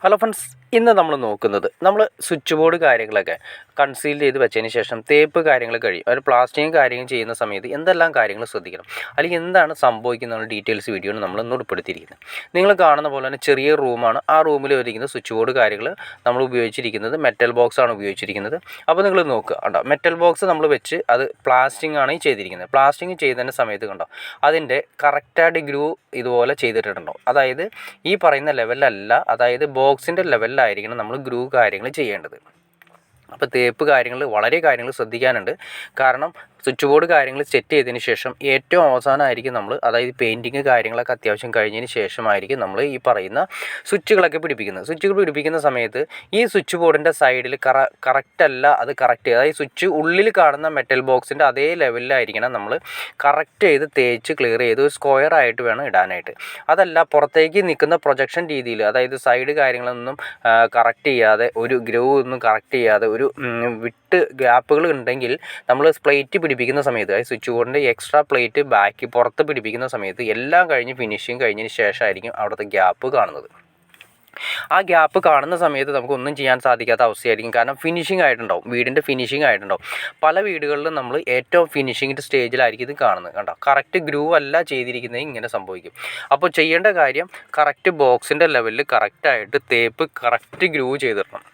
Hello friends, ഇന്ന് നമ്മൾ നോക്കുന്നത് സ്വിച്ച് ബോർഡ് കാര്യങ്ങളൊക്കെ കൺസീൽ ചെയ്ത് വെച്ചതിന് ശേഷം തേപ്പ് കാര്യങ്ങൾ കഴിയും ഒരു പ്ലാസ്റ്റിക്കും കാര്യങ്ങൾ ചെയ്യുന്ന സമയത്ത് എന്തെല്ലാം കാര്യങ്ങൾ ശ്രദ്ധിക്കണം, അല്ലെങ്കിൽ എന്താണ് സംഭവിക്കുന്ന ഡീറ്റെയിൽസ് വീഡിയോയാണ് നമ്മൾ ഇന്ന് ഉൾപ്പെടുത്തിയിരിക്കുന്നത്. നിങ്ങൾ കാണുന്ന പോലെ തന്നെ ചെറിയ റൂമാണ്. ആ റൂമിൽ ഇരിക്കുന്ന സ്വിച്ച് ബോർഡ് കാര്യങ്ങൾ നമ്മൾ ഉപയോഗിച്ചിരിക്കുന്നത് മെറ്റൽ ബോക്സ് ആണ് ഉപയോഗിച്ചിരിക്കുന്നത്. അപ്പോൾ നിങ്ങൾ നോക്കുക, കണ്ടോ, മെറ്റൽ ബോക്സ് നമ്മൾ വെച്ച് അത് പ്ലാസ്റ്റിക് ആണ് ചെയ്തിരിക്കുന്നത്. പ്ലാസ്റ്റിക് ചെയ്തതിൻ്റെ സമയത്ത് കണ്ടോ അതിൻ്റെ കറക്റ്റായിട്ട് ഗ്രൂ ഇതുപോലെ ചെയ്തിട്ടുണ്ടോ, അതായത് ഈ പറയുന്ന ലെവലല്ല, അതായത് ബോക്സിൻ്റെ ലെവലിലായിരിക്കണം നമ്മൾ ഗ്രൂ കാര്യങ്ങൾ ചെയ്യേണ്ടത്. അപ്പോൾ തേപ്പ് വളരെ കാര്യങ്ങൾ ശ്രദ്ധിക്കാനുണ്ട്. കാരണം സ്വിച്ച് ബോർഡ് കാര്യങ്ങൾ സെറ്റ് ചെയ്തതിന് ശേഷം ഏറ്റവും അവസാനമായിരിക്കും അതായത് പെയിൻറ്റിങ് കാര്യങ്ങളൊക്കെ അത്യാവശ്യം കഴിഞ്ഞതിന് ശേഷമായിരിക്കും നമ്മൾ ഈ പറയുന്ന സ്വിച്ചുകളൊക്കെ പിടിപ്പിക്കുന്നത്. സ്വിച്ചുകൾ പിടിപ്പിക്കുന്ന സമയത്ത് ഈ സ്വിച്ച് ബോർഡിൻ്റെ സൈഡിൽ കറക്റ്റല്ല, അത് കറക്റ്റ്, അതായത് സ്വിച്ച് ഉള്ളിൽ കാണുന്ന മെറ്റൽ ബോക്സിൻ്റെ അതേ ലെവലിലായിരിക്കണം നമ്മൾ കറക്റ്റ് ചെയ്ത് തേച്ച് ക്ലിയർ ചെയ്ത് സ്ക്വയർ ആയിട്ട് വേണം ഇടാനായിട്ട്. അതല്ല പുറത്തേക്ക് നിൽക്കുന്ന പ്രൊജക്ഷൻ രീതിയിൽ, അതായത് സൈഡ് കാര്യങ്ങളൊന്നും കറക്റ്റ് ചെയ്യാതെ, ഒരു ഗ്രൂ ഒന്നും കറക്റ്റ് ചെയ്യാതെ, ഒരു വിട്ട് ഗ്യാപ്പുകൾ ഉണ്ടെങ്കിൽ നമ്മൾ പ്ലേറ്റ് പിടിപ്പിക്കുന്ന സമയത്ത്, അതായത് സ്വിച്ച് ബോർഡിൻ്റെ എക്സ്ട്രാ പ്ലേറ്റ് പുറത്ത് പിടിപ്പിക്കുന്ന സമയത്ത് എല്ലാം കഴിഞ്ഞ് ഫിനിഷിങ് കഴിഞ്ഞതിന് ശേഷമായിരിക്കും അവിടുത്തെ ഗ്യാപ്പ് കാണുന്നത്. ആ ഗ്യാപ്പ് കാണുന്ന സമയത്ത് നമുക്കൊന്നും ചെയ്യാൻ സാധിക്കാത്ത അവസ്ഥയായിരിക്കും. കാരണം ഫിനിഷിംഗ് ആയിട്ടുണ്ടാവും, വീടിൻ്റെ ഫിനിഷിംഗ് ആയിട്ടുണ്ടാവും. പല വീടുകളിലും നമ്മൾ ഏറ്റവും ഫിനിഷിങ്ങിൻ്റെ സ്റ്റേജിലായിരിക്കും ഇത് കാണുന്നത്. കണ്ടോ, കറക്റ്റ് ഗ്രൂ അല്ല ചെയ്തിരിക്കുന്നത്, ഇങ്ങനെ സംഭവിക്കും. അപ്പോൾ ചെയ്യേണ്ട കാര്യം, കറക്റ്റ് ബോക്സിൻ്റെ ലെവലിൽ കറക്റ്റായിട്ട് തേപ്പ് കറക്റ്റ് ഗ്രൂ ചെയ്തിടണം.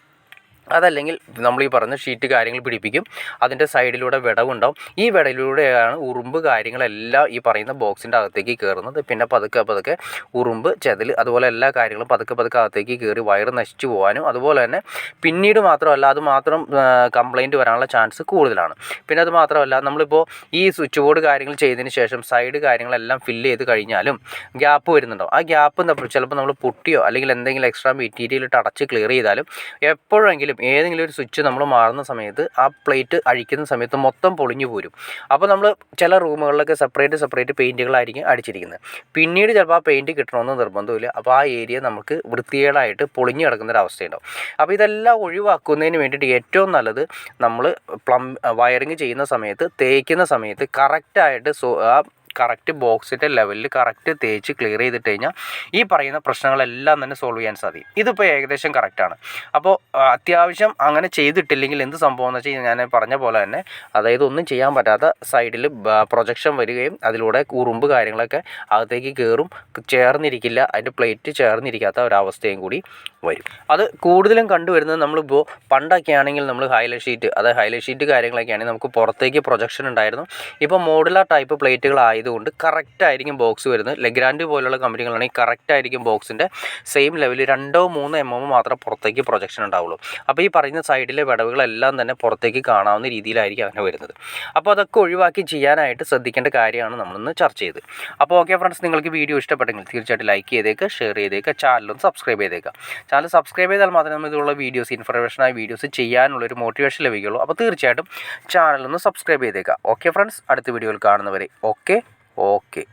അതല്ലെങ്കിൽ നമ്മൾ ഈ പറഞ്ഞ ഷീറ്റ് കാര്യങ്ങൾ പിടിപ്പിക്കും, അതിൻ്റെ സൈഡിലൂടെ വിടവുണ്ടാവും. ഈ വിടയിലൂടെയാണ് ഉറുമ്പ് കാര്യങ്ങളെല്ലാം ഈ പറയുന്ന ബോക്സിൻ്റെ അകത്തേക്ക് കയറുന്നത്. പിന്നെ പതുക്കെ ഉറുമ്പ്, ചെതൽ, അതുപോലെ എല്ലാ കാര്യങ്ങളും പതുക്കെ അകത്തേക്ക് കയറി വയറ് നശിച്ചു പോകാനും, അതുപോലെ തന്നെ പിന്നീട് മാത്രമല്ല, അത് മാത്രം കംപ്ലൈൻറ്റ് വരാനുള്ള ചാൻസ് കൂടുതലാണ്. പിന്നെ അത് മാത്രമല്ല, നമ്മളിപ്പോൾ ഈ സ്വിച്ച് ബോർഡ് കാര്യങ്ങൾ ചെയ്തതിന് ശേഷം സൈഡ് കാര്യങ്ങളെല്ലാം ഫില്ല് ചെയ്ത് കഴിഞ്ഞാലും ഗ്യാപ്പ് വരുന്നുണ്ടാവും. ആ ഗ്യാപ്പ് ചിലപ്പോൾ നമ്മൾ പൊട്ടിയോ അല്ലെങ്കിൽ എന്തെങ്കിലും എക്സ്ട്രാ മെറ്റീരിയൽ ഇട്ട് അടച്ച് ക്ലിയർ ചെയ്താലും എപ്പോഴെങ്കിലും ഏതെങ്കിലും ഒരു സ്വിച്ച് നമ്മൾ മാറുന്ന സമയത്ത് ആ പ്ലേറ്റ് അഴിക്കുന്ന സമയത്ത് മൊത്തം പൊളിഞ്ഞു പോരും. അപ്പോൾ നമ്മൾ ചില റൂമുകളിലൊക്കെ സെപ്പറേറ്റ് പെയിൻറ്റുകളായിരിക്കും അടിച്ചിരിക്കുന്നത്. പിന്നീട് ചിലപ്പോൾ ആ പെയിൻറ്റ് കിട്ടണമെന്ന് നിർബന്ധമില്ല. അപ്പോൾ ആ ഏരിയ നമുക്ക് വൃത്തികേടായിട്ട് പൊളിഞ്ഞു കിടക്കുന്നൊരവസ്ഥയുണ്ടാവും. അപ്പോൾ ഇതെല്ലാം ഒഴിവാക്കുന്നതിന് വേണ്ടിയിട്ട് ഏറ്റവും നല്ലത് നമ്മൾ വയറിങ് ചെയ്യുന്ന സമയത്ത്, തേക്കുന്ന സമയത്ത് കറക്റ്റായിട്ട് കറക്റ്റ് ബോക്സിൻ്റെ ലെവലിൽ കറക്റ്റ് തേച്ച് ക്ലിയർ ചെയ്തിട്ട് കഴിഞ്ഞാൽ ഈ പറയുന്ന പ്രശ്നങ്ങളെല്ലാം തന്നെ സോൾവ് ചെയ്യാൻ സാധിക്കും. ഇതിപ്പോൾ ഏകദേശം കറക്റ്റാണ്. അപ്പോൾ അത്യാവശ്യം അങ്ങനെ ചെയ്തിട്ടില്ലെങ്കിൽ എന്ത് സംഭവം എന്ന് വെച്ചാൽ ഞാൻ പറഞ്ഞ പോലെ തന്നെ, അതായത് ഒന്നും ചെയ്യാൻ പറ്റാത്ത സൈഡിൽ പ്രൊജക്ഷൻ വരികയും അതിലൂടെ ഉറുമ്പ് കാര്യങ്ങളൊക്കെ അകത്തേക്ക് കയറും, ചേർന്നിരിക്കില്ല, അതിൻ്റെ പ്ലേറ്റ് ചേർന്നിരിക്കാത്ത ഒരവസ്ഥയും കൂടി വരും. അത് കൂടുതലും കണ്ടുവരുന്നത് നമ്മളിപ്പോൾ പണ്ടൊക്കെ ആണെങ്കിൽ നമ്മൾ ഹൈലൈറ്റ് ഷീറ്റ് കാര്യങ്ങളൊക്കെ ആണെങ്കിൽ നമുക്ക് പുറത്തേക്ക് പ്രൊജക്ഷൻ ഉണ്ടായിരുന്നു. ഇപ്പോൾ മോഡുലാർ ടൈപ്പ് പ്ലേറ്റുകളായതുകൊണ്ട് കറക്റ്റായിരിക്കും ബോക്സ് വരുന്നത്. ലെഗ്രാൻഡ് പോലുള്ള കമ്പനികളാണെങ്കിൽ കറക്റ്റായിരിക്കും ബോക്സിൻ്റെ സെയിം ലെവലിൽ 2-3 mm മാത്രം പുറത്തേക്ക് പ്രൊജക്ഷൻ ഉണ്ടാവുള്ളൂ. അപ്പോൾ ഈ പറയുന്ന സൈഡിലെ വിടവുകളെല്ലാം തന്നെ പുറത്തേക്ക് കാണാവുന്ന രീതിയിലായിരിക്കും അങ്ങനെ വരുന്നത്. അപ്പോൾ അതൊക്കെ ഒഴിവാക്കി ചെയ്യാനായിട്ട് ശ്രദ്ധിക്കേണ്ട കാര്യമാണ് നമ്മളിന്ന് ചർച്ച ചെയ്ത്. അപ്പോൾ ഓക്കെ ഫ്രണ്ട്സ്, നിങ്ങൾക്ക് വീഡിയോ ഇഷ്ടപ്പെട്ടെങ്കിൽ തീർച്ചയായിട്ടും ലൈക്ക് ചെയ്തേക്കുക, ഷെയർ ചെയ്തേക്കുക, ചാനലൊന്ന് സബ്സ്ക്രൈബ് ചെയ്തേക്കുക. ചാനൽ സബ്സ്ക്രൈബ് ചെയ്താൽ മാത്രമേ നമ്മൾ ഇതുള്ള വീഡിയോസ്, ഇൻഫർമേഷനായ വീഡിയോസ് ചെയ്യാനുള്ളൊരു മോട്ടിവേഷൻ ലഭിക്കുകയുള്ളൂ. അപ്പോൾ തീർച്ചയായിട്ടും ചാനലൊന്ന് സബ്സ്ക്രൈബ് ചെയ്തേക്കുക. ഓക്കെ ഫ്രണ്ട്സ്, അടുത്ത വീഡിയോയിൽ കാണുന്നവരെ ഓക്കെ.